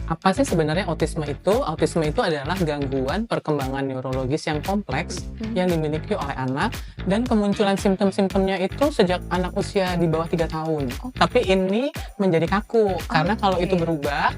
Apa sih sebenarnya autisme itu? Autisme itu adalah gangguan perkembangan neurologis yang kompleks yang dimiliki oleh anak dan kemunculan simptom-simptomnya itu sejak anak usia di bawah 3 tahun. Tapi ini menjadi kaku karena kalau itu Oke. berubah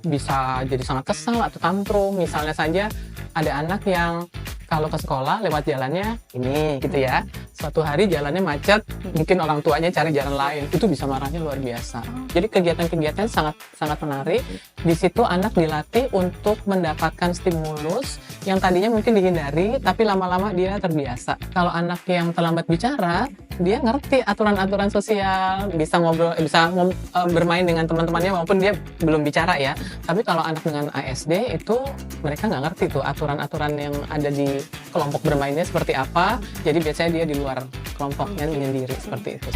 bisa jadi sangat kesal atau tantrum. Misalnya saja ada anak yang kalau ke sekolah lewat jalannya ini gitu ya. Suatu hari jalannya macet, mungkin orang tuanya cari jalan lain. Itu bisa marahnya luar biasa. Jadi kegiatan-kegiatan sangat sangat menarik. Di situ anak dilatih untuk mendapatkan stimulus yang tadinya mungkin dihindari, tapi lama-lama dia terbiasa. Kalau anak yang terlambat bicara, dia ngerti aturan-aturan sosial, bisa ngobrol, bermain dengan teman-temannya walaupun dia belum bicara ya. Tapi kalau anak dengan ASD itu mereka nggak ngerti tuh aturan-aturan yang ada di kelompok bermainnya seperti apa. Jadi biasanya dia di luar kelompoknya menyendiri seperti itu.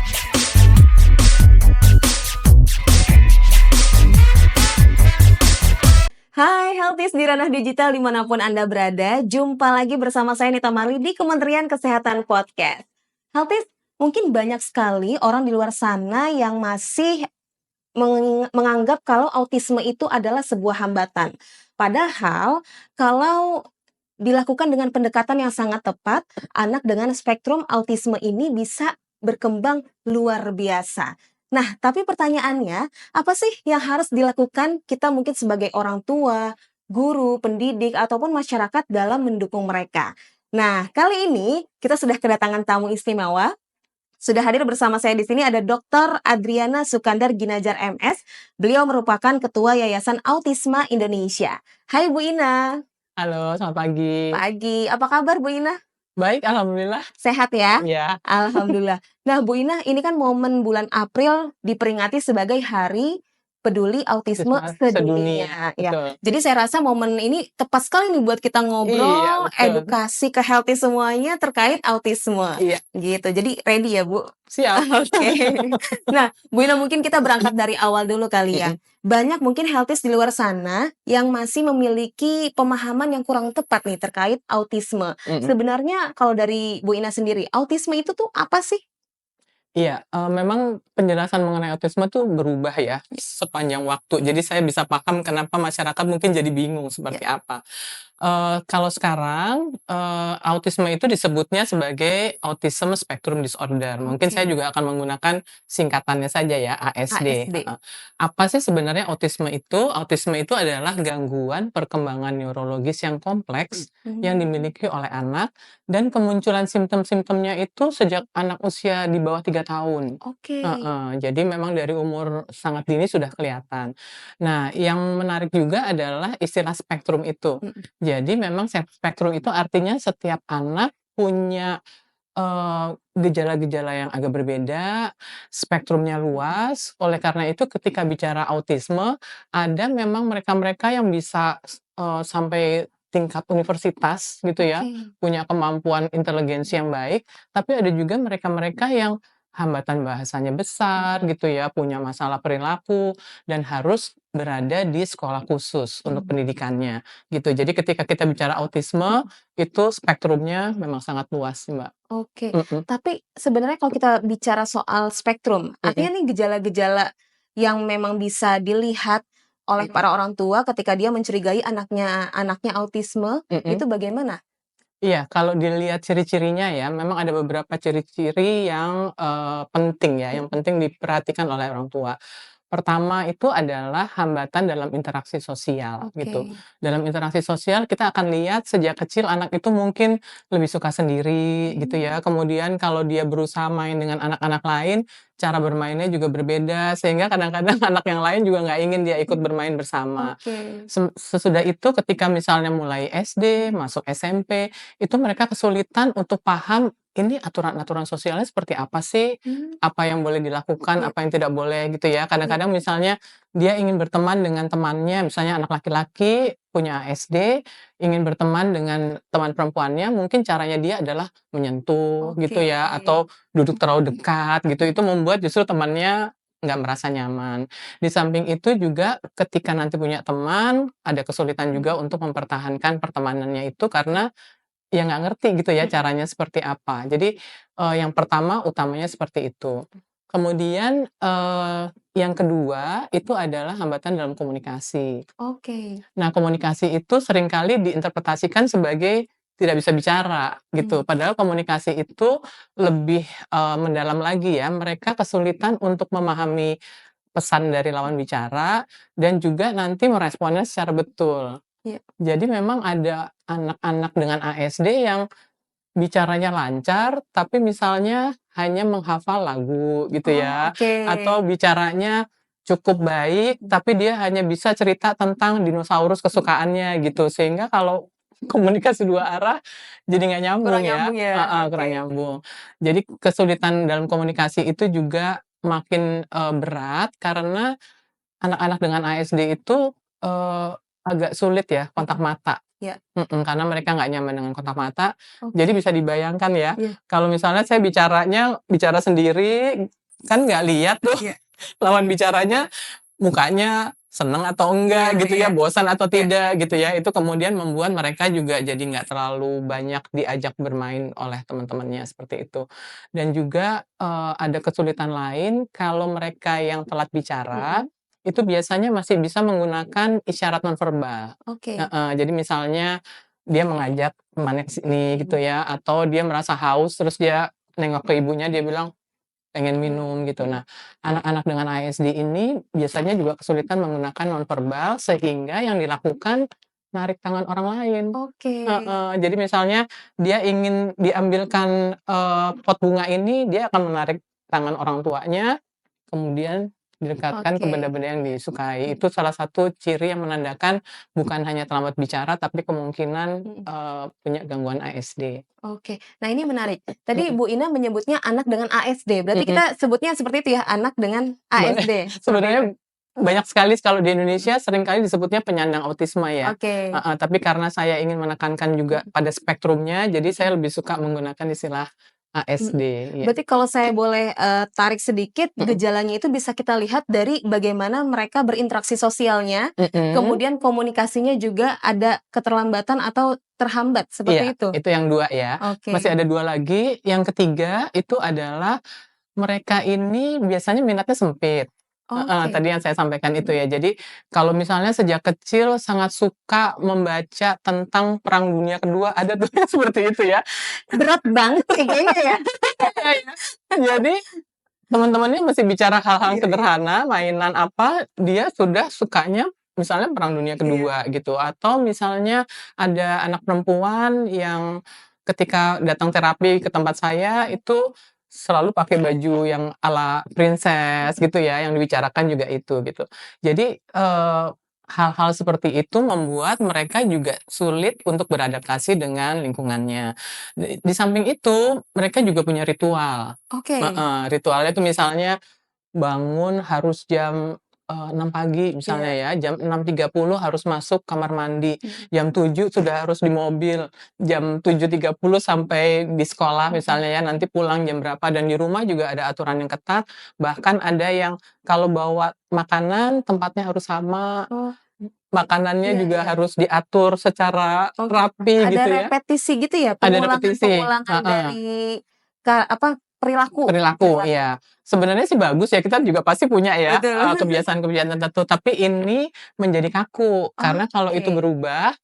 Hai Healthies di ranah digital dimanapun Anda berada, jumpa lagi bersama saya Nita Marli di Kementerian Kesehatan Podcast. Healthies, mungkin banyak sekali orang di luar sana yang masih menganggap kalau autisme itu adalah sebuah hambatan. Padahal kalau dilakukan dengan pendekatan yang sangat tepat, anak dengan spektrum autisme ini bisa berkembang luar biasa. Nah, tapi pertanyaannya, apa sih yang harus dilakukan kita mungkin sebagai orang tua, guru, pendidik, ataupun masyarakat dalam mendukung mereka? Nah, kali ini kita sudah kedatangan tamu istimewa. Sudah hadir bersama saya di sini ada Dr. Adriana Sukandar Ginanjar MS. Beliau merupakan Ketua Yayasan Autisma Indonesia. Hai Bu Ina. Halo, selamat pagi. Pagi. Apa kabar Bu Ina? Baik, alhamdulillah. Sehat ya? Ya. Alhamdulillah. Nah, Bu Ina, ini kan momen bulan April diperingati sebagai Hari Peduli Autisme Sedunia. Ya. Betul. Jadi saya rasa momen ini tepat sekali nih buat kita ngobrol, Betul. edukasi ke healthy semuanya terkait autisme. Iya. Gitu. Jadi ready ya, Bu? Siap. Oke. Nah, Bu Ina, mungkin kita berangkat dari awal dulu kali ya. Banyak mungkin healthies di luar sana yang masih memiliki pemahaman yang kurang tepat nih terkait autisme. Sebenarnya kalau dari Bu Ina sendiri, autisme itu tuh apa sih? Iya, memang penjelasan mengenai autisme tuh berubah ya sepanjang waktu. Jadi saya bisa paham kenapa masyarakat mungkin jadi bingung seperti apa. Kalau sekarang, autisme itu disebutnya sebagai Autism Spectrum Disorder. Mungkin saya juga akan menggunakan singkatannya saja ya, ASD. ASD. Apa sih sebenarnya autisme itu? Autisme itu adalah gangguan perkembangan neurologis yang kompleks yang dimiliki oleh anak dan kemunculan simptom-simptomnya itu sejak anak usia di bawah 3 tahun. Oke. Jadi memang dari umur sangat dini sudah kelihatan. Nah, yang menarik juga adalah istilah spektrum itu. Jadi memang spektrum itu artinya setiap anak punya, gejala-gejala yang agak berbeda, spektrumnya luas. Oleh karena itu ketika bicara autisme, ada memang mereka-mereka yang bisa sampai tingkat universitas gitu ya, punya kemampuan inteligensi yang baik, tapi ada juga mereka-mereka yang hambatan bahasanya besar gitu ya, punya masalah perilaku dan harus berada di sekolah khusus untuk pendidikannya, gitu. Jadi ketika kita bicara autisme, itu spektrumnya memang sangat luas, Mbak. Oke. Tapi sebenarnya kalau kita bicara soal spektrum, artinya nih gejala-gejala yang memang bisa dilihat oleh para orang tua ketika dia mencurigai anaknya autisme, itu bagaimana? Iya, kalau dilihat ciri-cirinya ya, memang ada beberapa ciri-ciri yang, penting ya, yang penting diperhatikan oleh orang tua. Pertama itu adalah hambatan dalam interaksi sosial gitu. Dalam interaksi sosial kita akan lihat sejak kecil anak itu mungkin lebih suka sendiri gitu ya. Kemudian kalau dia berusaha main dengan anak-anak lain, cara bermainnya juga berbeda sehingga kadang-kadang anak yang lain juga nggak ingin dia ikut bermain bersama. Sesudah itu ketika misalnya mulai SD, masuk SMP, itu mereka kesulitan untuk paham ini aturan-aturan sosialnya seperti apa sih? Apa yang boleh dilakukan, apa yang tidak boleh gitu ya. Kadang-kadang misalnya dia ingin berteman dengan temannya, misalnya anak laki-laki punya ASD, ingin berteman dengan teman perempuannya, mungkin caranya dia adalah menyentuh gitu ya, atau duduk terlalu dekat gitu. Itu membuat justru temannya nggak merasa nyaman. Di samping itu juga ketika nanti punya teman, ada kesulitan juga untuk mempertahankan pertemanannya itu karena ya nggak ngerti gitu ya caranya seperti apa. Jadi, yang pertama utamanya seperti itu. Kemudian, yang kedua itu adalah hambatan dalam komunikasi. Oke. Nah, komunikasi itu seringkali diinterpretasikan sebagai tidak bisa bicara gitu, padahal komunikasi itu lebih, mendalam lagi ya. Mereka kesulitan untuk memahami pesan dari lawan bicara dan juga nanti meresponnya secara betul. Iya. Jadi memang ada anak-anak dengan ASD yang bicaranya lancar, tapi misalnya hanya menghafal lagu gitu Oh, ya, oke. atau bicaranya cukup baik, tapi dia hanya bisa cerita tentang dinosaurus kesukaannya gitu. Sehingga kalau komunikasi dua arah jadi nggak nyambung Kurang ya, nyambung ya, heeh, oke. kurang nyambung. Jadi kesulitan dalam komunikasi itu juga makin, berat karena anak-anak dengan ASD itu, agak sulit ya kontak Mhm, mata. iya. Karena mereka nggak nyaman dengan kontak mata. Jadi Oke, bisa dibayangkan ya, iya kalau misalnya saya bicara sendiri, kan nggak lihat tuh iya lawan bicaranya mukanya seneng atau iya enggak gitu iya ya, bosan atau iya. tidak gitu ya. Itu kemudian membuat mereka juga jadi nggak terlalu banyak diajak bermain oleh teman-temannya, seperti itu. Dan juga, ada kesulitan lain kalau mereka yang telat bicara, Mhm, itu biasanya masih bisa menggunakan isyarat nonverbal. oke. Heeh, jadi misalnya dia mengajak temannya ke sini gitu Mhm, ya, atau dia merasa haus terus dia nengok ke ibunya, dia bilang pengen mmm, minum gitu. mhm. Nah, anak-anak dengan ASD ini biasanya juga kesulitan menggunakan nonverbal sehingga yang dilakukan narik tangan orang lain. Oke. Heeh, jadi misalnya dia ingin diambilkan, pot bunga ini, dia akan menarik tangan orang tuanya, kemudian didekatkan ke Oke. benda-benda yang disukai. Mhm Itu salah satu ciri yang menandakan bukan hanya terlambat bicara, tapi kemungkinan, mhm. punya gangguan ASD. Oke. Nah, ini menarik. Tadi Mhm Bu Ina menyebutnya anak dengan ASD, berarti mhm. kita sebutnya seperti itu ya, anak dengan Boleh. ASD, seperti itu? Sebenarnya banyak sekali kalau di Indonesia seringkali disebutnya penyandang autisme ya. Oke. Heeh, tapi karena saya ingin menekankan juga Mhm pada spektrumnya, jadi saya mhm lebih suka menggunakan istilah ASD, mhm. iya. Berarti kalau saya boleh, tarik sedikit, Mhm gejalanya itu bisa kita lihat dari bagaimana mereka berinteraksi sosialnya, mhm, kemudian komunikasinya juga ada keterlambatan atau terhambat, iya, seperti itu? itu yang 2 ya. Masih Oke. ada 2 lagi, yang ketiga itu adalah mereka ini biasanya minatnya sempit. Heeh, Oke. tadi yang saya sampaikan itu Mhm. ya. Jadi kalau misalnya sejak kecil sangat suka membaca tentang Perang Dunia Kedua, ada tuh yang seperti itu ya. Berat banget nih kayaknya ya? Jadi teman-temannya masih bicara hal-hal Iya iya. sederhana, mainan apa, dia sudah sukanya misalnya Perang Dunia Iya. Kedua gitu, atau misalnya ada anak perempuan yang ketika datang terapi ke tempat saya itu selalu pakai baju yang ala princess Mhm gitu ya, yang dibicarakan juga itu gitu. Jadi, hal-hal seperti itu membuat mereka juga sulit untuk beradaptasi dengan lingkungannya. Di samping itu mereka juga punya ritual. Oke. Heeh, ritualnya itu misalnya bangun harus jam, 6 pagi misalnya Iya. ya, jam 6.30 harus masuk kamar mandi, Mhm jam 7 sudah harus di mobil, jam 7.30 sampai di sekolah mhm. misalnya ya, nanti pulang jam berapa, dan di rumah juga ada aturan yang ketat, bahkan ada yang kalau bawa makanan tempatnya harus sama, Oh, makanannya iya juga iya. harus diatur secara Oke. rapi Ada gitu ya, repetisi gitu ya, ada repetisi, pengulangan-pengulangan heeh. dari perilaku Perilaku, perilaku. iya. Sebenarnya sih bagus ya, kita juga pasti punya ya, Betul. kebiasaan-kebiasaan tertentu, tapi ini menjadi kaku. Karena kalau itu Oke. berubah,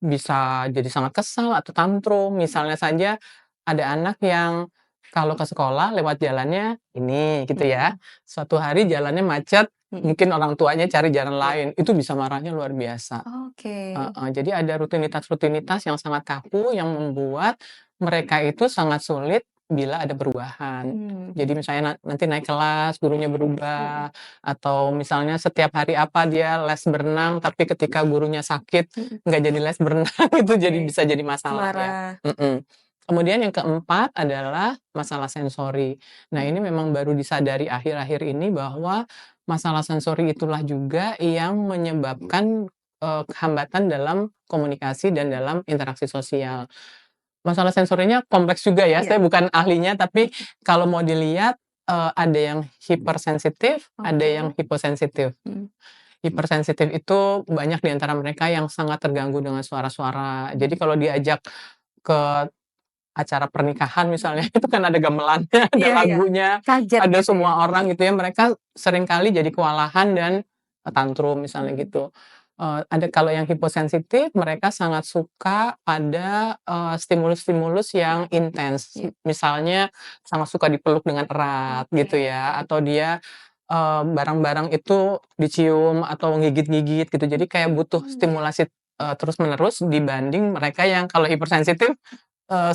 bisa jadi sangat kesal atau tantrum. Misalnya saja ada anak yang kalau ke sekolah lewat jalannya ini, gitu ya. Mhm Suatu hari jalannya macet, mhm. mungkin orang tuanya cari jalan Iya. lain, itu bisa marahnya luar biasa. Oke. Heeh, jadi ada rutinitas-rutinitas yang sangat kaku yang membuat mereka itu sangat sulit bila ada perubahan. Mmm, Jadi misalnya nanti naik kelas, gurunya mhm berubah, atau misalnya setiap hari apa dia les berenang, tapi ketika gurunya sakit mhm. nggak jadi les berenang, itu jadi Oke. bisa jadi masalah ya. Marah. Mhm. Kemudian yang keempat adalah masalah sensori. Nah, ini Mhm memang baru disadari akhir-akhir ini bahwa masalah sensori itulah juga yang menyebabkan hambatan dalam komunikasi dan dalam interaksi sosial. Masalah sensorinya kompleks juga ya, iya. saya bukan ahlinya, tapi Mhm. kalau mau dilihat, ada yang hipersensitif, ada yang Oke. hiposensitif. Mhm Hipersensitif itu banyak di antara mereka yang sangat terganggu dengan suara-suara. Jadi mhm. kalau diajak ke acara pernikahan misalnya, itu kan ada gamelannya, ada Iya iya, lagunya, kaget ada gitu ya? semua orang gitu ya, mereka seringkali jadi kewalahan dan, tantrum misalnya Mhm. gitu. Ada kalau yang hiposensitif mereka sangat suka pada, stimulus-stimulus yang intens. Iya. Misalnya sangat suka dipeluk dengan erat Oke. gitu ya, atau dia, barang-barang itu dicium atau gigit-gigit gitu. Jadi kayak butuh Iya. stimulasi, terus-menerus dibanding mereka yang kalau hipersensitif,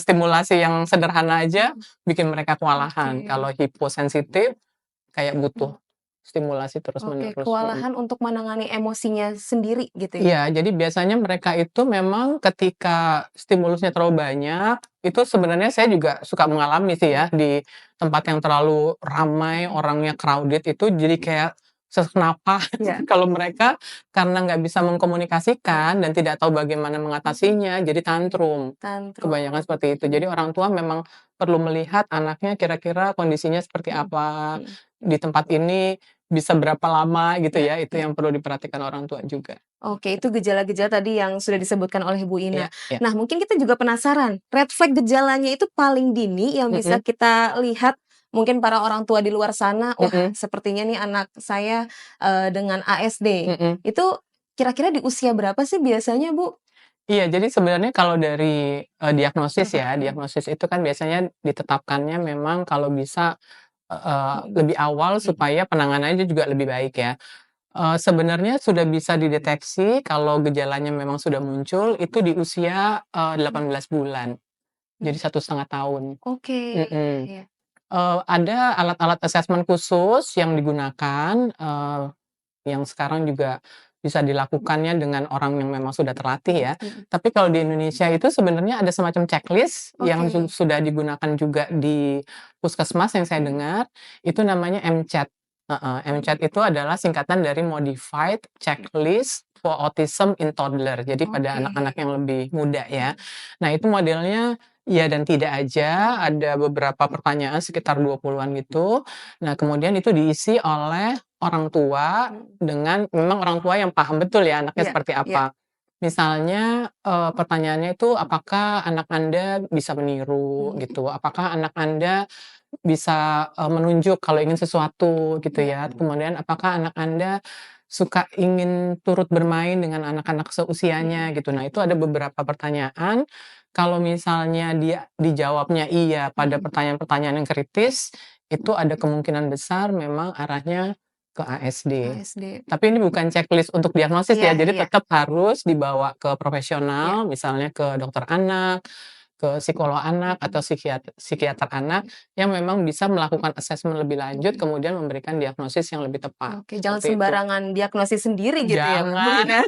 stimulasi yang sederhana aja Mhm. bikin mereka kewalahan. Oke. Kalau hiposensitif kayak butuh stimulasi Oke, terus-menerus, mhm. kewalahan untuk menangani emosinya sendiri gitu ya? Iya, jadi biasanya mereka itu memang ketika stimulusnya terlalu banyak, itu sebenarnya saya juga suka mengalami sih Iya. ya, di tempat yang terlalu ramai, Mhm. orangnya crowded itu jadi kayak sesak napas Iya. kalau mereka karena nggak bisa mengkomunikasikan dan tidak tahu bagaimana Mhm. mengatasinya, jadi tantrum. Kebanyakan Tantrum. seperti itu. Jadi orang tua memang perlu melihat anaknya kira-kira kondisinya seperti Mhm. apa, Mhm. di tempat ini bisa berapa lama gitu Iya ya, itu iya. yang perlu diperhatikan orang tua juga. Oke, itu gejala-gejala tadi yang sudah disebutkan oleh Bu Iya Ina. iya. Nah, mungkin kita juga penasaran, red flag gejalanya itu paling dini yang bisa Mhm kita lihat, mungkin para orang tua di luar sana, "Wah, mhm sepertinya nih anak saya, dengan ASD." mhm. Itu kira-kira di usia berapa sih biasanya, Bu? Iya, jadi sebenarnya kalau dari, diagnosis Mhm ya, mhm diagnosis itu kan biasanya ditetapkannya memang kalau bisa, mhm lebih awal mhm supaya penanganannya juga lebih baik ya. Sebenarnya sudah bisa dideteksi kalau gejalanya memang sudah muncul itu di usia, mhm 18 bulan, jadi mhm. 1,5 tahun. Oke, Mhm. iya. Ada alat-alat asesmen khusus yang digunakan, yang sekarang juga bisa dilakukannya dengan orang yang memang sudah terlatih Mhm ya. mhm. Tapi kalau di Indonesia itu sebenarnya ada semacam checklist yang Oke. sudah digunakan juga di puskesmas yang saya Mhm dengar, itu namanya MCHAT. Heeh, mhm. MCHAT itu adalah singkatan dari Modified Checklist for Autism in Toddler, jadi pada Oke. anak-anak yang lebih muda ya. Mhm. Nah itu modelnya iya dan tidak aja, ada beberapa pertanyaan sekitar 20-an gitu. Nah kemudian itu diisi oleh orang tua Mhm. dengan memang orang tua yang paham betul ya anaknya Iya seperti iya. apa. Misalnya, pertanyaannya itu, "Apakah anak Anda bisa meniru?" Mhm. Gitu, "Apakah anak Anda bisa, menunjuk kalau ingin sesuatu?" Gitu Iya. ya. Kemudian, "Apakah anak Anda suka ingin turut bermain dengan anak-anak Mhm seusianya?" Gitu. Nah, itu mhm ada beberapa pertanyaan, kalau misalnya dia dijawabnya iya pada mhm. pertanyaan-pertanyaan yang kritis, itu ada kemungkinan besar memang arahnya ke ASD. ASD. Tapi ini bukan checklist untuk diagnosis Iya ya, jadi iya tetap harus dibawa ke iya. profesional, misalnya ke dokter anak, ke psikolog anak, atau Mhm psikiater anak, yang memang bisa melakukan asesmen lebih lanjut, mhm. kemudian memberikan diagnosis yang lebih tepat, Oke, jangan seperti itu. sembarangan diagnosis sendiri gitu ya, Bu Jangan. Ina.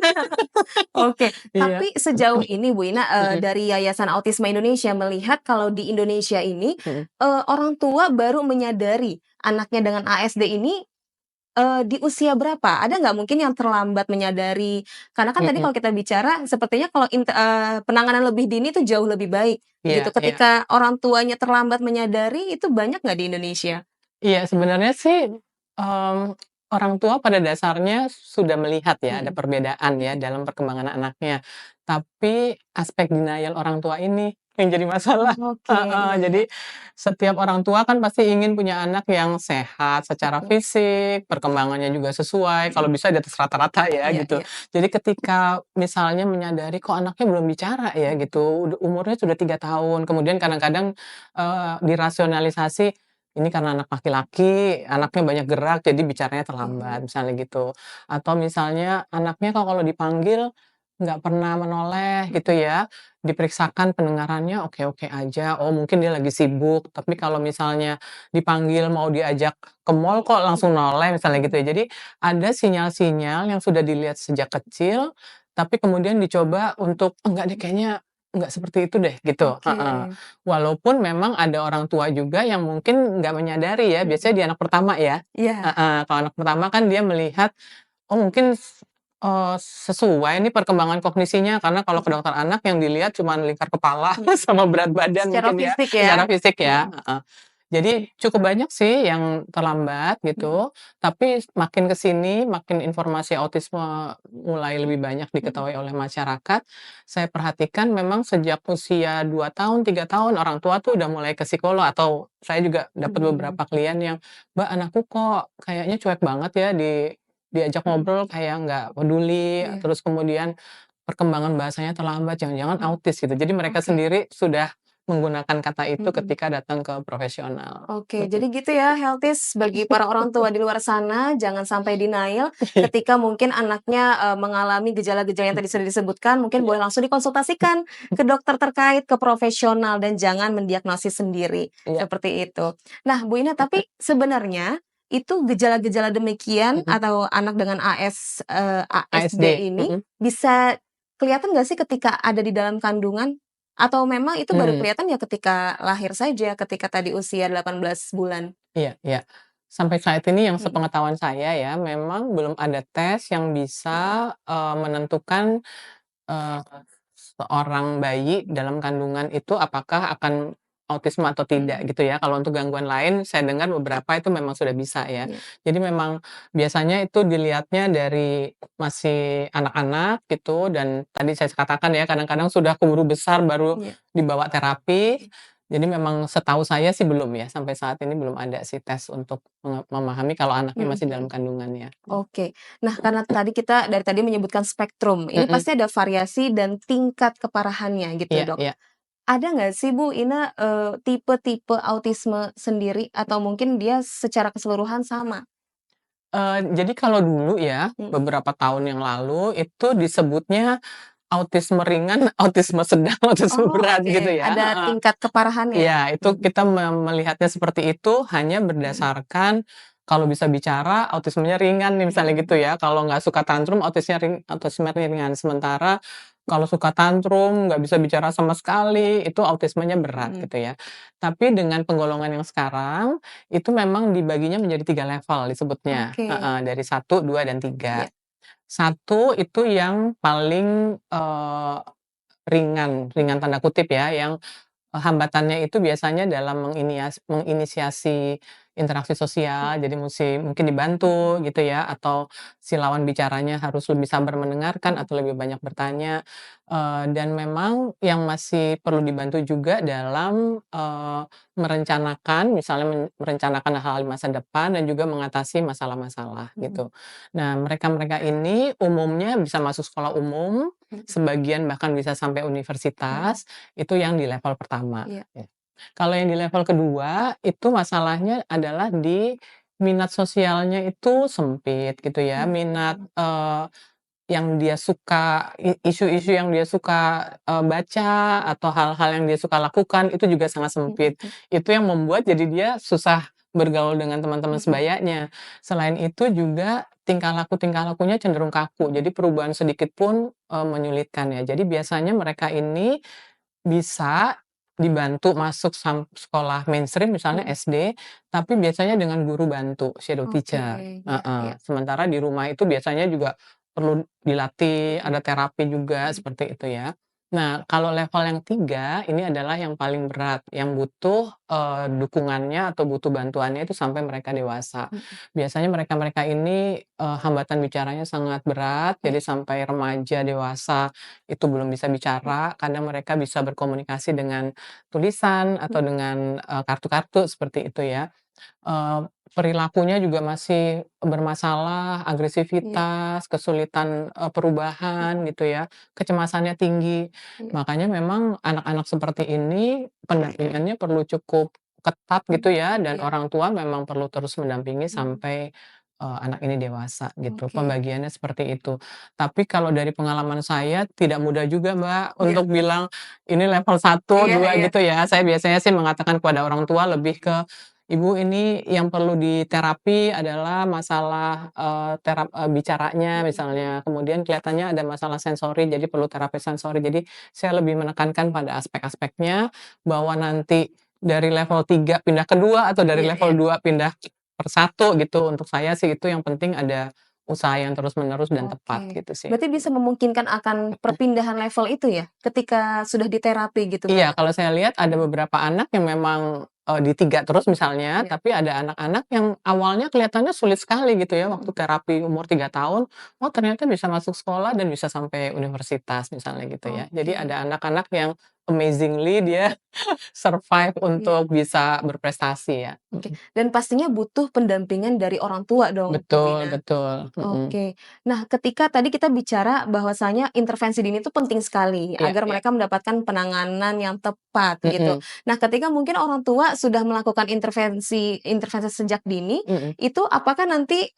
Oke, Iya. tapi sejauh ini Bu Ina, Mhm dari Yayasan Autisme Indonesia melihat kalau di Indonesia ini, mhm orang tua baru menyadari anaknya dengan ASD ini, di usia berapa? Ada nggak mungkin yang terlambat menyadari? Karena kan tadi mhm. kalau kita bicara sepertinya kalau penanganan lebih dini itu jauh lebih baik, gitu. Iya iya. Ketika orang tuanya terlambat menyadari, itu banyak nggak di Indonesia? Iya, sebenarnya sih, mmm, orang tua pada dasarnya sudah melihat ya, ada Mhm perbedaan ya mhm. dalam perkembangan anaknya. Tapi aspek denial orang tua ini yang jadi masalah. Oke, Heeh, iya jadi iya, setiap orang tua kan pasti ingin punya anak yang sehat secara betul. fisik, perkembangannya juga sesuai, kalau Mhm. bisa di atas rata-rata ya Iya gitu. iya. Jadi ketika misalnya menyadari, "Kok anaknya belum bicara ya?" Mhm Gitu, umurnya sudah 3 tahun, kemudian kadang-kadang, dirasionalisasi, ini karena anak laki-laki, anaknya banyak gerak, jadi bicaranya terlambat, mhm misalnya gitu. Atau misalnya anaknya kok kalau dipanggil nggak pernah menoleh gitu mhm ya, diperiksakan pendengarannya oke-oke aja, oh mungkin dia lagi sibuk, tapi kalau misalnya dipanggil mau diajak ke mall kok langsung noleh, misalnya gitu mhm. ya. Jadi ada sinyal-sinyal yang sudah dilihat sejak kecil, tapi kemudian dicoba untuk, "Enggak deh, kayaknya nggak seperti itu deh," gitu, Oke. heeh. Walaupun memang ada orang tua juga yang mungkin nggak menyadari ya, biasanya Mhm. di anak pertama ya, Iya. heeh, kalau anak pertama kan dia melihat, oh mungkin sesuai nih perkembangan kognisinya, karena kalau ke Mhm dokter anak yang dilihat cuman lingkar kepala mhm. sama berat badan Secara mungkin ya, fisik secara ya? fisik ya, Mhm heeh. Jadi cukup banyak sih yang terlambat Mhm. gitu, tapi makin ke sini, makin informasi autisme mulai lebih banyak Mhm. diketahui oleh masyarakat, saya perhatikan memang sejak usia 2 tahun, 3 tahun, orang tua tuh udah mulai ke psikolog atau saya juga dapat Mmm. beberapa klien yang, "Mbak, anakku kok kayaknya cuek banget ya diajak Mhm. ngobrol kayak nggak peduli, Iya. terus kemudian perkembangan bahasanya terlambat, jangan-jangan Mhm. autis," gitu. Jadi mereka Oke. sendiri sudah menggunakan kata itu Mhm. ketika datang ke profesional. Oke, Mhm. jadi gitu ya, Healthies, bagi para orang tua di luar sana, jangan sampai denial Iya. ketika mungkin anaknya, mengalami gejala-gejala yang tadi sudah disebutkan, mungkin Iya. boleh langsung dikonsultasikan ke dokter terkait, ke profesional, dan jangan mendiagnosis sendiri, Iya. seperti itu. Nah, Bu Ina, tapi sebenarnya itu gejala-gejala demikian Mhm. atau anak dengan ASD ASD. ini Mhm. bisa kelihatan nggak sih ketika ada di dalam kandungan? Atau memang itu baru Mmm. kelihatan ya ketika lahir saja, ketika tadi usia 18 bulan? Iya, iya. Sampai saat ini yang Mhm. sepengetahuan saya ya, memang belum ada tes yang Mhm. bisa, menentukan, eee, seorang bayi dalam kandungan itu apakah akan autisme atau tidak Mhm. gitu ya. Kalau untuk gangguan lain saya dengar beberapa itu memang sudah bisa ya. Iya. Jadi memang biasanya itu dilihatnya dari masih anak-anak gitu dan tadi saya katakan ya kadang-kadang sudah keburu besar baru Iya. dibawa terapi. Jadi memang setahu saya sih belum ya, sampai saat ini belum ada sih tes untuk memahami kalau anaknya Mhm. masih dalam Mhm. kandungannya. Oke. Nah, karena tadi kita dari tadi menyebutkan spektrum, ini Mhm. pasti ada variasi dan tingkat keparahannya gitu, Iya, Dok. iya. Ada nggak sih, Bu Ina, tipe-tipe autisme sendiri atau mungkin dia secara keseluruhan sama? Jadi kalau dulu ya, Mhm. beberapa tahun yang lalu itu disebutnya autisme ringan, autisme sedang, autisme Oh, berat oke. gitu ya, Ada heeh. tingkat keparahannya? Iya, itu Mhm. kita melihatnya seperti itu hanya Mhm. berdasarkan kalau bisa bicara autismenya ringan nih misalnya gitu Mhm. ya, kalau nggak suka tantrum autisme ringan. Sementara kalau suka tantrum, nggak bisa bicara sama sekali, itu autismenya berat Mhm. gitu ya. Tapi dengan penggolongan yang sekarang, itu memang dibaginya menjadi 3 level disebutnya, Oke. heeh, dari 1, 2, dan 3. Iya. 1 itu yang paling, ringan, ringan tanda kutip ya, yang hambatannya itu biasanya dalam menginisiasi interaksi Mhm. sosial, jadi mungkin Mhm. dibantu gitu ya, atau si lawan bicaranya harus lebih sabar mendengarkan Mhm. atau lebih banyak bertanya, dan memang yang masih perlu dibantu juga dalam, merencanakan, misalnya merencanakan hal di masa depan dan juga mengatasi masalah-masalah Mhm. gitu. Nah, mereka-mereka ini umumnya bisa masuk sekolah umum, Mhm. sebagian bahkan bisa sampai Mhm. universitas, itu yang di level pertama, Iya. ya. Kalau yang di level kedua, itu masalahnya adalah di minat sosialnya itu sempit gitu ya, Mhm. minat, yang dia suka, isu-isu yang dia suka, baca atau hal-hal yang dia suka lakukan itu juga sangat sempit. Mhm. Itu yang membuat jadi dia susah bergaul dengan teman-teman Mhm. sebayanya. Selain itu juga tingkah lakunya cenderung kaku, Mhm. jadi perubahan sedikit pun, menyulitkan ya. Jadi biasanya mereka ini bisa dibantu masuk sekolah mainstream misalnya Mhm. SD, tapi biasanya dengan guru bantu, shadow Oke. teacher, Iya, heeh. iya. Sementara di rumah itu biasanya juga perlu dilatih, Mhm. ada terapi juga, Mhm. seperti itu ya. Nah, kalau level yang 3 ini adalah yang paling berat, yang butuh, dukungannya atau butuh bantuannya itu sampai mereka dewasa. Mhm. Biasanya mereka-mereka ini, hambatan bicaranya sangat berat, Iya. jadi sampai remaja, dewasa itu belum bisa Mhm. bicara, kadang mereka bisa berkomunikasi dengan tulisan atau Mhm. dengan, kartu-kartu seperti itu ya. Perilakunya juga masih bermasalah, Iya. agresivitas, kesulitan, perubahan Mhm. gitu ya, kecemasannya tinggi. Iya. Makanya memang anak-anak seperti ini pendampingannya perlu cukup ketat Mhm. gitu ya, dan Iya. orang tua memang perlu terus mendampingi Mhm. sampai, anak ini dewasa gitu, Oke. pembagiannya seperti itu. Tapi kalau dari pengalaman saya tidak mudah juga Mbak, Iya. untuk bilang ini level 1, Iya, 2 iya. gitu ya. Saya biasanya sih mengatakan kepada orang tua lebih ke, "Ibu ini yang perlu diterapi adalah masalah, bicaranya," Mhm. misalnya, kemudian kelihatannya ada masalah sensori, jadi perlu terapi sensori. Jadi saya lebih menekankan pada aspek-aspeknya, bahwa nanti dari level 3 pindah ke 2 atau dari Iya, level iya. 2 pindah per 1 gitu. Untuk saya sih itu yang penting ada usaha yang terus-menerus dan tepat Oke. gitu sih. Berarti bisa memungkinkan akan perpindahan level itu ya? Ketika sudah diterapi gitu Iya, Mbak? kalau saya lihat ada Mhm. beberapa anak yang memang di 3 terus misalnya, Iya. tapi ada anak-anak yang awalnya kelihatannya sulit sekali gitu ya waktu terapi umur 3 tahun, oh ternyata bisa masuk sekolah dan bisa sampai universitas misalnya gitu ya. Jadi Oke. ada anak-anak yang amazingly dia survive Iya. untuk bisa berprestasi ya. Oke, dan pastinya butuh pendampingan dari orang tua dong, Bu Betul Ina? betul, Oke. Nah, ketika tadi kita bicara bahwasanya intervensi dini itu penting sekali Iya agar iya, mereka mendapatkan penanganan yang tepat gitu. mhm Nah, ketika mungkin orang tua sudah melakukan intervensi intervensi sejak dini, mhm. itu apakah nanti,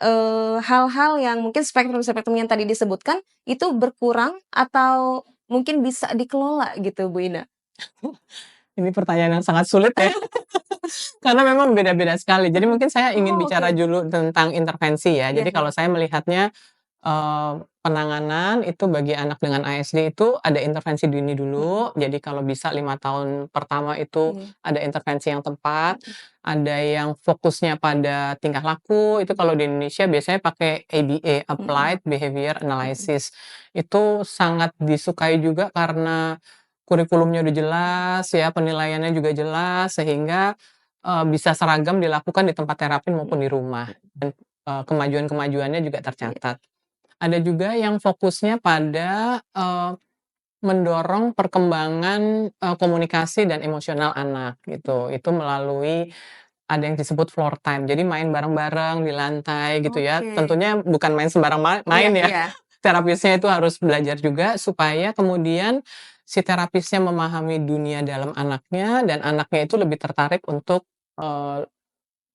hal-hal yang mungkin spektrum-spektrum yang tadi disebutkan itu berkurang atau mungkin bisa dikelola gitu, Bu Ina? Ini pertanyaan yang sangat sulit ya. Karena memang beda-beda sekali. Jadi mungkin saya ingin Oh, bicara oke. dulu tentang intervensi ya. Iya Jadi iya. kalau saya melihatnya, penanganan itu bagi anak dengan ASD itu ada intervensi dini Mhm. dulu. Jadi kalau bisa 5 tahun pertama itu Iya. ada intervensi yang tepat, Mhm. ada yang fokusnya pada tingkah laku, itu kalau di Indonesia biasanya pakai ABA, Mhm. Applied Behavior Mhm. Analysis. Itu sangat disukai juga karena kurikulumnya udah jelas ya, penilaiannya juga jelas sehingga bisa seragam dilakukan di tempat terapi maupun di rumah dan, kemajuan-kemajuannya juga Iya. tercatat. Ada juga yang fokusnya pada, mendorong perkembangan, komunikasi dan emosional anak gitu. Itu melalui ada yang disebut floor time, jadi main bareng-bareng di lantai gitu ya. Oke. Tentunya bukan main sembarang Iya main ya, iya. terapisnya itu harus belajar juga supaya kemudian si terapisnya memahami dunia dalam anaknya dan anaknya itu lebih tertarik untuk, eee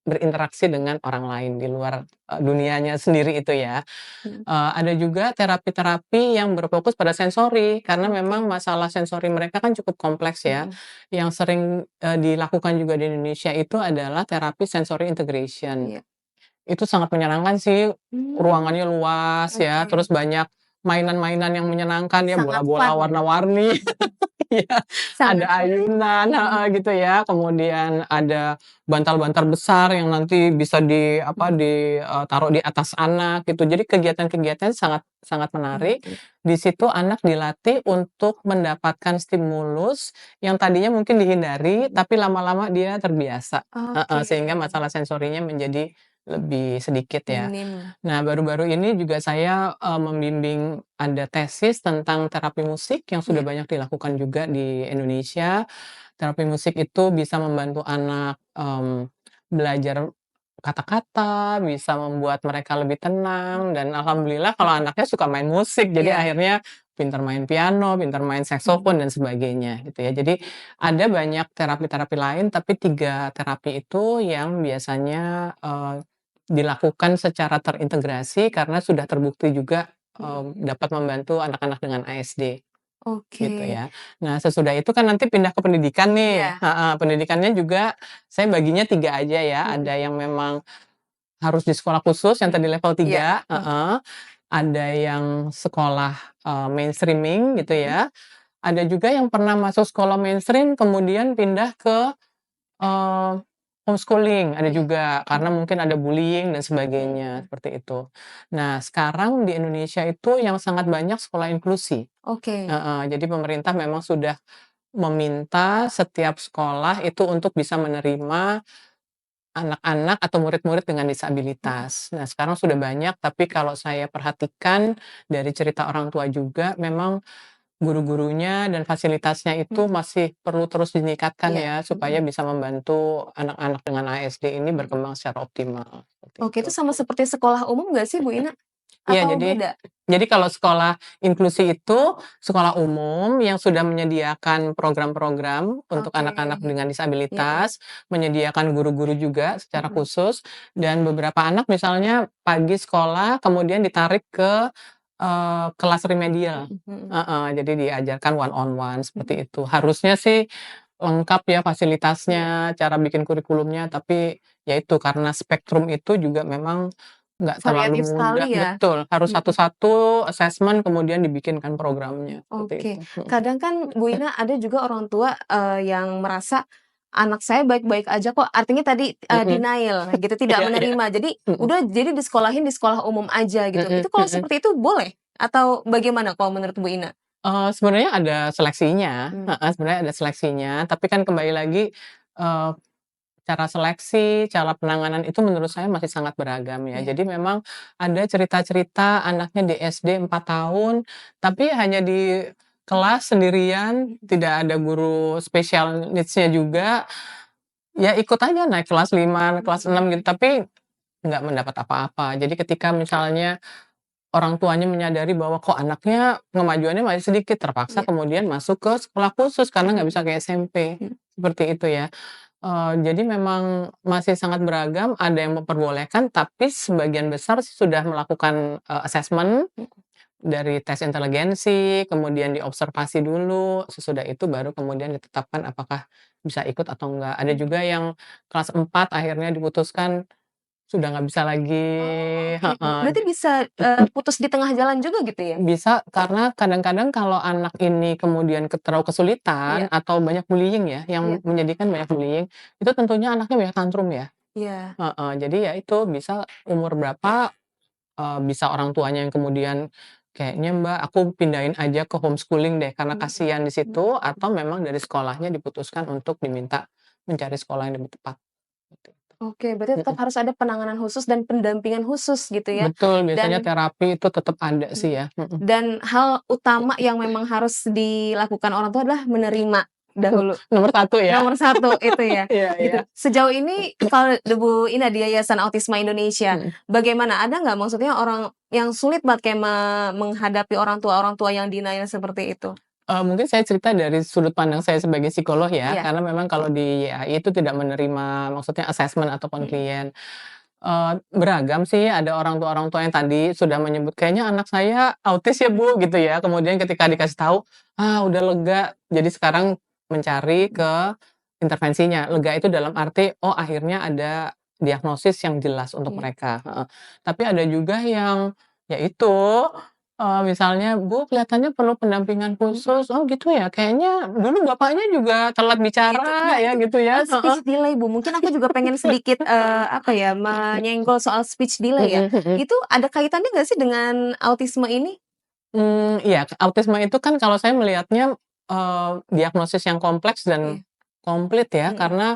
berinteraksi dengan orang lain di luar, dunianya sendiri itu ya. Mhm. Ada juga terapi-terapi yang berfokus pada sensori, karena Oke. memang masalah sensori mereka kan cukup kompleks ya. Mhm. Yang sering, dilakukan juga di Indonesia itu adalah terapi sensory integration. Iya. Itu sangat menyenangkan sih, Mmm, ruangannya luas ya, oke. terus banyak mainan-mainan yang menyenangkan ya, Sangat fun bola-bola ya? warna-warni. Iya, ada Sangat fun. ayunan heeh, Mhm. gitu ya. Kemudian ada bantal-bantal besar yang nanti bisa di apa, Mhm. taruh di atas anak gitu. Jadi kegiatan-kegiatannya sangat sangat Iya menarik. iya. Di situ anak dilatih untuk mendapatkan stimulus yang tadinya mungkin dihindari, Mhm. tapi lama-lama dia terbiasa. Heeh, Oke. sehingga masalah sensorinya menjadi lebih sedikit ya. Minim. Nah, baru-baru ini juga saya, membimbing ada tesis tentang terapi musik yang sudah Iya. banyak dilakukan juga di Indonesia. Terapi musik itu bisa membantu anak, belajar kata-kata, bisa membuat mereka lebih tenang, dan alhamdulillah kalau Mhm. anaknya suka main musik, jadi Iya. akhirnya pintar main piano, pintar main Mhm. saksofon dan sebagainya gitu ya. Jadi ada banyak terapi-terapi lain, tapi 3 terapi itu yang biasanya, dilakukan secara terintegrasi karena sudah terbukti juga, Mhm. dapat membantu anak-anak dengan ASD, gitu Oke. ya. Nah, sesudah itu kan nanti pindah ke pendidikan nih Iya. heeh, pendidikannya juga saya baginya 3 aja ya, Mhm. ada yang memang harus di sekolah khusus yang Mhm. tadi level Iya. 3 Mhm. heeh, ada yang sekolah, mainstreaming gitu Mhm. ya, ada juga yang pernah masuk sekolah mainstream kemudian pindah ke Eee, homeschooling ada Iya. juga, karena Mhm. mungkin ada bullying dan sebagainya, Mhm. seperti itu. Nah, sekarang di Indonesia itu yang sangat banyak sekolah inklusi, Oke. heeh, jadi pemerintah memang sudah meminta setiap sekolah itu untuk bisa menerima anak-anak atau murid-murid dengan Mhm. disabilitas. Nah, sekarang sudah banyak, tapi kalau saya perhatikan dari cerita orang tua juga, memang guru-gurunya dan fasilitasnya itu Mhm. masih perlu terus ditingkatkan Iya. ya, supaya Mhm. bisa membantu anak-anak dengan ASD ini Mhm. berkembang secara optimal, seperti Oke, itu. itu sama seperti sekolah umum nggak sih, Bu Ina? Iya, Atau jadi beda? kalau sekolah inklusi itu sekolah umum yang sudah menyediakan program-program untuk Oke. anak-anak dengan Iya iya. disabilitas, menyediakan guru-guru juga secara Mhm. khusus, dan beberapa anak misalnya pagi sekolah kemudian ditarik ke, kelas remedial. Mhm mhm. Heeh, jadi diajarkan one on one Mhm. seperti itu. Harusnya sih lengkap ya Iya. fasilitasnya, cara bikin kurikulumnya, tapi ya itu karena spektrum itu juga memang nggak terlalu Variatif mudah sekali ya? betul, harus Mhm. satu-satu assessment kemudian dibikinkan programnya, seperti Oke. itu. Mhm. Kadang kan Bu Ina ada juga orang tua, yang merasa, "Anak saya baik-baik aja kok." Artinya tadi, Mhm. denial gitu, tidak Iya iya. menerima. Jadi, Mhm. udah jadi disekolahin di sekolah umum aja gitu. Mhm Itu kalau mhm. seperti itu boleh? Atau bagaimana kalau menurut Bu Ina? Sebenarnya ada seleksinya Mmm. heeh, sebenarnya ada seleksinya, tapi kan kembali lagi, cara seleksi, cara penanganan itu menurut saya masih sangat beragam ya. Iya. Jadi memang ada cerita-cerita anaknya di SD 4 tahun, tapi hanya di kelas sendirian, tidak ada guru special needs-nya juga, ya ikut aja naik kelas 5, kelas 6 gitu, tapi nggak mendapat apa-apa. Jadi ketika misalnya orang tuanya menyadari bahwa kok anaknya kemajuannya masih sedikit, terpaksa Iya. kemudian masuk ke sekolah khusus karena nggak bisa ke SMP, Mhm. seperti itu ya. Jadi memang masih sangat beragam, ada yang memperbolehkan, tapi sebagian besar sih sudah melakukan, asesmen dari tes inteligensi, kemudian diobservasi dulu, sesudah itu baru kemudian ditetapkan apakah bisa ikut atau enggak. Ada juga yang kelas 4 akhirnya diputuskan sudah nggak bisa lagi, Oh, oke. heeh. Berarti bisa, putus di tengah jalan juga gitu ya? Bisa, karena kadang-kadang kalau anak ini kemudian terlalu kesulitan Iya. atau banyak bullying ya, Iya. yang menjadikan banyak bullying, itu tentunya anaknya banyak tantrum ya. Iya. Heeh, jadi ya itu bisa umur berapa, bisa orang tuanya yang kemudian, "Kayaknya Mbak aku pindahin aja ke homeschooling deh karena Mhm. kasihan di Mhm. situ," atau memang dari sekolahnya diputuskan untuk diminta mencari sekolah yang lebih tepat, gitu. Oke, berarti tetap Mhm. harus ada penanganan khusus dan pendampingan khusus gitu ya? Betul, biasanya Dan terapi itu tetap ada sih mhm, ya, mhm. dan hal utama yang memang harus dilakukan orang tua adalah menerima dahulu. Nomor satu ya. Nomor satu itu ya, Iya iya. gitu. Sejauh ini kalau Bu Ina di Yayasan Autisme Indonesia, Mhm. bagaimana? Ada nggak maksudnya orang yang sulit banget kayak menghadapi orang tua yang denial seperti itu? Mungkin saya cerita dari sudut pandang saya sebagai psikolog ya, Iya. karena memang kalau di YAI itu tidak menerima maksudnya asesmen ataupun Mhm. klien. Beragam sih, ada orang tua yang tadi sudah menyebut, "Kayaknya anak saya autis ya Bu," gitu ya. Kemudian ketika dikasih tahu, "Ah, udah lega." Jadi sekarang mencari ke intervensinya. Lega itu dalam arti, oh akhirnya ada diagnosis yang jelas untuk Iya. mereka, heeh. Tapi ada juga yang, ya itu, misalnya, "Bu, kelihatannya perlu pendampingan Mhm. khusus." "Oh gitu ya? Kayaknya dulu bapaknya juga telat Itu bicara nah ya," itu, gitu ya, heeh. speech delay Bu, mungkin aku juga pengen sedikit, apa ya, menyenggol soal speech delay ya. Mhm mhm. Itu ada kaitannya nggak sih dengan autisme ini? Iya, autisme itu kan kalau saya melihatnya, diagnosis yang kompleks Iya. dan komplit ya, Mhm. karena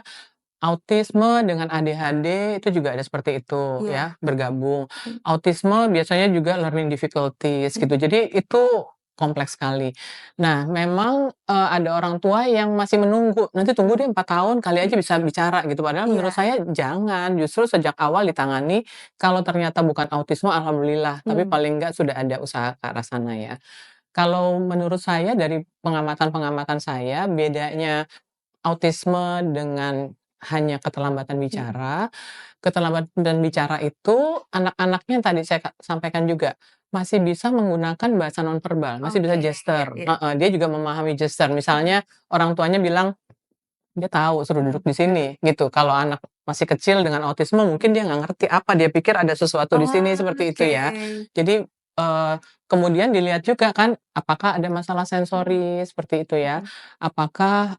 autisme dengan ADHD itu juga ada seperti itu Iya. ya, bergabung. Mhm. Autisme biasanya juga learning difficulties Mhm. gitu, jadi itu kompleks sekali. Nah, memang, ada orang tua yang masih menunggu, "Nanti tunggu deh 4 tahun kali aja Mhm. bisa bicara," gitu. Padahal menurut Iya. saya jangan, justru sejak awal ditangani, kalau ternyata bukan autisme alhamdulillah, tapi Mmm. paling enggak sudah ada usaha ke arah sana ya. Kalau menurut saya dari pengamatan-pengamatan saya, bedanya autisme dengan hanya keterlambatan Mhm. bicara, keterlambatan bicara itu anak-anaknya yang tadi saya sampaikan juga, masih bisa menggunakan bahasa nonverbal, masih bisa Oke, iya gesture, iya. heeh, dia juga memahami gesture. Mhm. Misalnya orang tuanya bilang, dia tahu suruh Mhm. duduk di sini, gitu. Kalau anak masih kecil dengan autisme mungkin dia nggak ngerti apa, dia pikir ada sesuatu di sini, seperti itu Oke. ya. Jadi, kemudian dilihat juga kan, apakah ada masalah Mhm. sensori, seperti itu ya. Mhm. Apakah,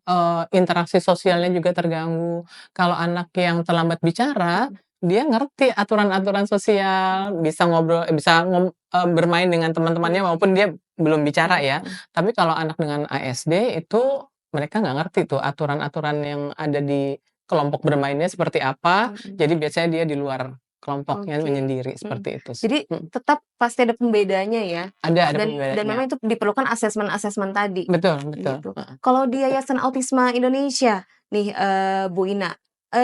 interaksi sosialnya juga terganggu. Kalau anak yang terlambat bicara, Mhm. dia ngerti aturan-aturan sosial, bisa ngobrol bisa bermain dengan teman-temannya Iya iya. walaupun dia belum bicara Mhm ya. mhm. Tapi kalau anak dengan ASD itu mereka nggak ngerti tuh aturan-aturan yang ada di kelompok bermainnya seperti apa, Mhm. jadi biasanya dia di luar kelompoknya Oke. menyendiri, Mhm. seperti itu sih. Jadi Mhm. tetap pasti ada pembedanya ya, Ada dan pembedanya. memang itu diperlukan asesmen-asesmen tadi, Betul betul, gitu. heeh. Kalau di Yayasan Autisme Indonesia nih, Bu Ina,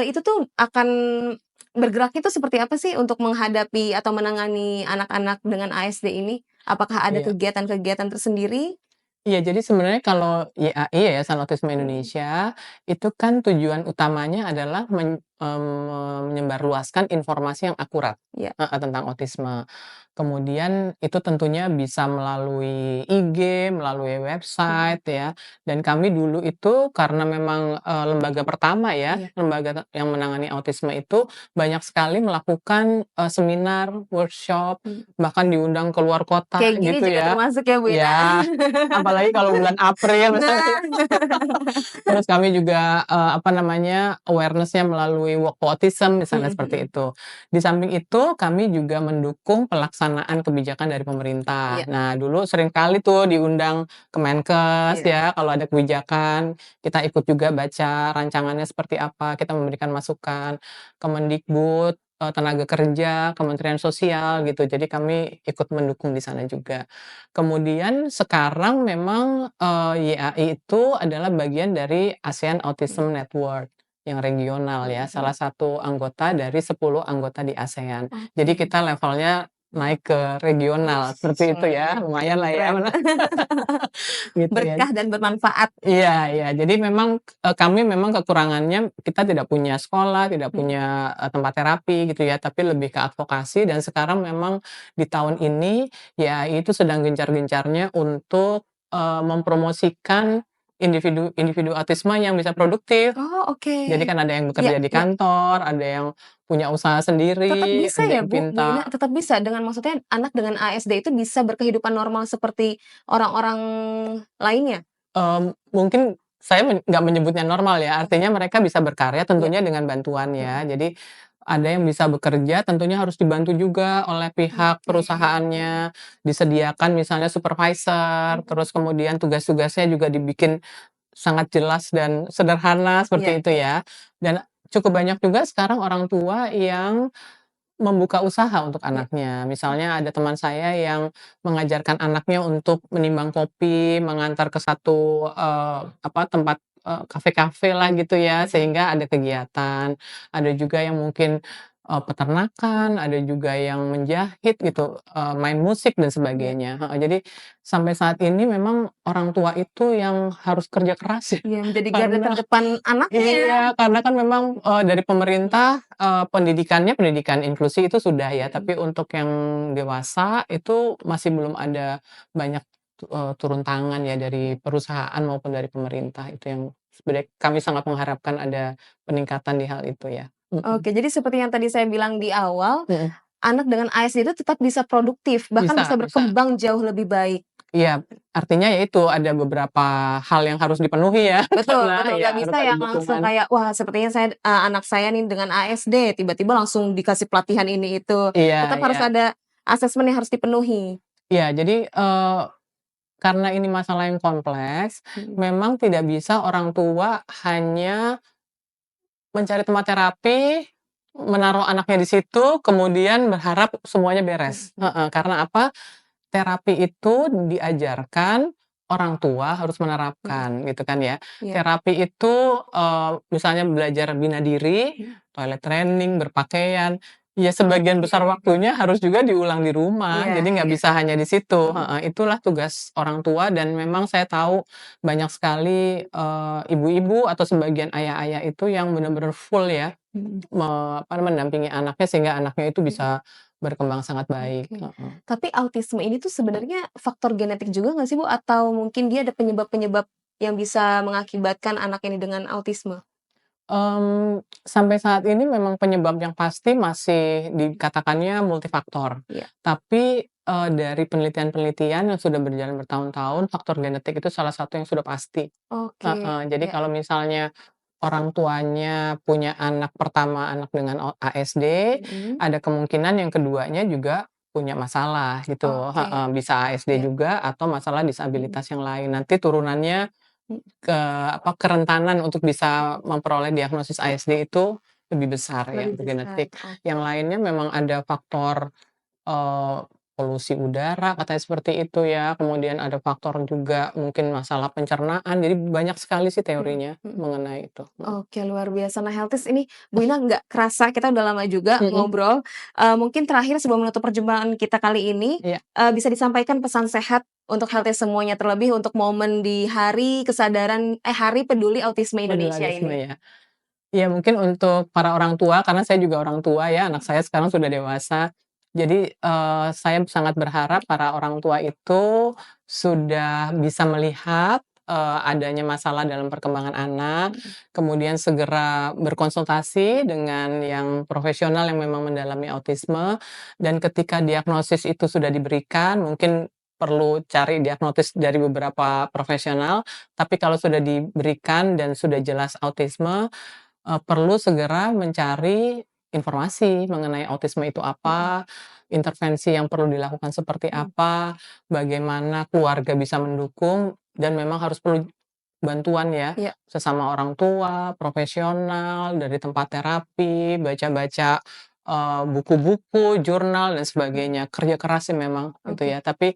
itu tuh akan bergeraknya tuh seperti apa sih untuk menghadapi atau menangani anak-anak dengan ASD ini? Apakah ada Iya. kegiatan-kegiatan tersendiri? Iya, jadi sebenarnya kalau YAI, Yayasan Autisme Mhm. Indonesia, itu kan tujuan utamanya adalah menyebarluaskan informasi yang akurat, Iya. heeh, tentang autisme. Kemudian itu tentunya bisa melalui IG, melalui Mhm. website ya, dan kami dulu itu karena memang, lembaga pertama ya, Iya. lembaga yang menangani autisme itu banyak sekali melakukan, seminar, workshop, Mhm. bahkan diundang ke luar kota Kayak gini gitu juga ya. termasuk ya, Bu Ina? Ya. Apalagi kalau bulan April misalnya. Nah. Terus kami juga, apa namanya, awareness-nya melalui melalui Walk for Autism misalnya Mhm seperti mhm. itu. Di samping itu kami juga mendukung pelaksanaan kebijakan dari pemerintah. Iya Nah, dulu sering kali tuh diundang Kemenkes iya. ya kalau ada kebijakan, kita ikut juga baca rancangannya seperti apa, kita memberikan masukan. Kemendikbud, tenaga kerja, Kementerian Sosial gitu. Jadi kami ikut mendukung di sana juga. Kemudian sekarang memang, YAI itu adalah bagian dari ASEAN Mhm Autism Network yang regional ya, mhm salah mhm. satu anggota dari 10 anggota di ASEAN. Jadi Oke. kita levelnya naik ke Wih, regional, seperti itu keren ya, lumayan lah ya, keren. gitu ya. Berkah dan bermanfaat. Iya iya. Jadi memang, kami memang kekurangannya kita tidak punya sekolah, tidak Mhm. punya, tempat terapi gitu ya, tapi lebih ke advokasi dan sekarang memang di tahun ini, ya itu sedang gencar-gencarnya untuk, mempromosikan individu autisme yang bisa produktif. Oh, oke. Jadi kan ada yang Iya bekerja di iya. kantor, ada yang punya usaha Tetap sendiri, bisa ada ya yang Bu Ina, pintar. tetap bisa dengan maksudnya anak dengan ASD itu bisa berkehidupan normal seperti orang-orang lainnya? Mungkin saya nggak menyebutnya normal ya, artinya mereka bisa berkarya Iya, tentunya dengan bantuan ya. mhm. Jadi, ada yang bisa bekerja tentunya harus dibantu juga oleh pihak Oke. perusahaannya, disediakan misalnya supervisor, Mhm. terus kemudian tugas-tugasnya juga dibikin sangat jelas dan sederhana, Iya seperti itu iya. ya. Dan cukup banyak juga sekarang orang tua yang membuka usaha untuk Iya. anaknya. Misalnya ada teman saya yang mengajarkan anaknya untuk menimbang kopi, mengantar ke satu, tempat, kafe-kafe lah gitu ya, Mhm. sehingga ada kegiatan. Ada juga yang mungkin, peternakan, ada juga yang menjahit gitu, main musik dan Iya sebagainya, heeh. Jadi sampai saat ini memang orang tua itu yang harus kerja keras ya, iya, menjadi garda karena terdepan anaknya. iya, karena kan memang, dari pemerintah, pendidikannya pendidikan inklusi itu sudah ya, Mhm. tapi untuk yang dewasa itu masih belum ada banyak, turun tangan ya dari perusahaan maupun dari pemerintah. Itu yang sebenarnya kami sangat mengharapkan ada peningkatan di hal itu ya. Mhm. Oke, jadi seperti yang tadi saya bilang di awal, Mhm. anak dengan ASD itu tetap bisa produktif, bahkan Bisa bisa bisa. berkembang jauh lebih baik. Iya, artinya ya itu ada beberapa hal yang harus dipenuhi ya, Betul karena betul, ya nggak harus bisa ada yang langsung dukungan. kayak, "Wah, sepertinya anak saya nih dengan ASD," tiba-tiba langsung dikasih pelatihan ini itu. Iya Tetap harus iya. ada asesmen yang harus dipenuhi. Iya, jadi, karena ini masalah yang kompleks, Mhm. memang tidak bisa orang tua hanya mencari tempat terapi, menaruh anaknya di situ, kemudian berharap semuanya beres. Mhm. Heeh, karena apa? Terapi itu diajarkan, orang tua harus Mhm. menerapkan, gitu kan ya. Iya. Terapi itu, misalnya belajar bina diri, Mhm. toilet training, berpakaian, ya sebagian besar waktunya harus juga diulang di rumah, Iya jadi nggak iya. bisa hanya di situ, Mhm. heeh. Itulah tugas orang tua dan memang saya tahu banyak sekali, ibu-ibu atau sebagian ayah-ayah itu yang benar-benar full ya, Mhm. mendampingi anaknya sehingga anaknya itu Mhm. bisa berkembang sangat baik, Oke. heeh. Tapi autisme ini tuh sebenarnya faktor genetik juga nggak sih, Bu? Atau mungkin dia ada penyebab-penyebab yang bisa mengakibatkan anak ini dengan autisme? Sampai saat ini memang penyebab yang pasti masih dikatakannya multifaktor. Iya. Tapi, dari penelitian-penelitian yang sudah berjalan bertahun-tahun, faktor genetik itu salah satu yang sudah pasti. Oke, Heeh, jadi ya. kalau misalnya orang tuanya punya anak pertama anak dengan ASD, Mhm. ada kemungkinan yang keduanya juga punya masalah gitu, Oke, heeh, bisa ASD ya. juga atau masalah Mhm. disabilitas yang lain. Nanti turunannya Mhm. kerentanan untuk bisa memperoleh diagnosis ASD itu lebih besar ya Lebih untuk besar, genetik. oke. Yang lainnya memang ada faktor, eee, polusi udara katanya seperti itu ya, kemudian ada faktor juga mungkin masalah pencernaan, jadi banyak sekali sih Mhm teorinya mhm. mengenai itu, Oke, luar biasa. Nah, Healthis ini Bu Ina nggak kerasa kita udah lama juga mhm, ngobrol, mungkin terakhir sebelum menutup perjumpaan kita kali ini, iya, bisa disampaikan pesan sehat untuk Healthis semuanya, terlebih untuk momen di Hari Peduli Autisme Indonesia dualisme ini. ya. Iya mungkin untuk para orang tua, karena saya juga orang tua ya, anak saya sekarang sudah dewasa. Jadi, saya sangat berharap para orang tua itu sudah bisa melihat, adanya masalah dalam perkembangan anak, Mhm kemudian segera berkonsultasi dengan yang profesional yang memang mendalami autisme, dan ketika diagnosis itu sudah diberikan, mungkin perlu cari diagnosis dari beberapa profesional, tapi kalau sudah diberikan dan sudah jelas autisme, perlu segera mencari informasi mengenai autisme itu Mhm. apa, intervensi yang perlu dilakukan seperti Mhm. apa, bagaimana keluarga bisa mendukung, dan memang harus perlu bantuan ya, Iya. sesama orang tua, profesional, dari tempat terapi, baca-baca, buku-buku, jurnal, dan sebagainya. Kerja keras sih memang gitu Oke. ya, tapi,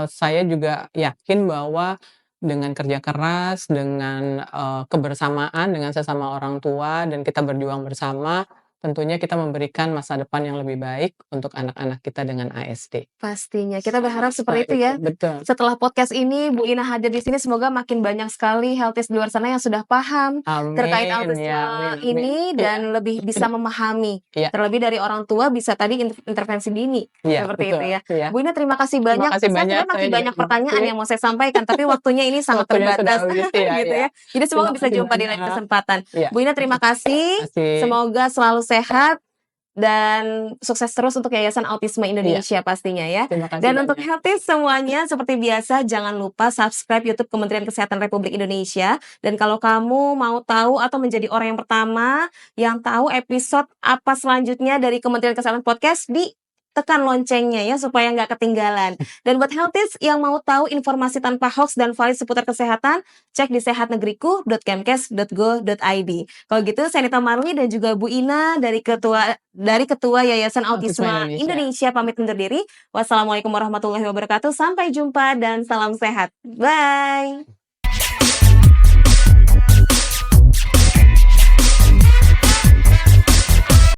saya juga yakin bahwa dengan kerja keras, dengan, kebersamaan dengan sesama orang tua, dan kita berjuang bersama, tentunya kita memberikan masa depan yang lebih baik untuk anak-anak kita dengan ASD. Pastinya, kita berharap Nah seperti itu itu, ya. betul. Setelah podcast ini Bu Ina hadir di sini, semoga makin banyak sekali healthies di luar sana yang sudah paham terkait Amin, ya, autisme amin amin. ini Iya. dan lebih bisa memahami. Iya. Terlebih dari orang tua bisa tadi intervensi dini, Iya, seperti itu betul, ya. iya. Bu Ina terima kasih Terima banyak. kasih Saya banyak, sebenarnya saya masih juga banyak terima pertanyaan kasih. yang mau saya sampaikan, tapi waktunya ini sangat Waktunya sudah terbatas, habis, iya gitu iya. ya. Jadi Terima semoga bisa kasih jumpa di lain banyak. kesempatan. Iya. Bu Ina terima kasih, Makasih. semoga selalu sehat dan sukses terus untuk Yayasan Autisme Iya. Indonesia pastinya ya. Terima kasih Dan untuk banyak. healthies semuanya, seperti biasa jangan lupa subscribe YouTube Kementerian Kesehatan Republik Indonesia. Dan kalau kamu mau tahu atau menjadi orang yang pertama yang tahu episode apa selanjutnya dari Kementerian Kesehatan Podcast, tekan loncengnya ya supaya nggak ketinggalan. Dan buat healthies yang mau tahu informasi tanpa hoax dan valid seputar kesehatan, cek di sehatnegeriku.kemkes.go.id. Kalau gitu, saya Nita Marli dan juga Bu Ina dari Ketua Yayasan Autisme Autisme Indonesia. Indonesia pamit undur diri. Wassalamualaikum warahmatullahi wabarakatuh. Sampai jumpa dan salam sehat. Bye.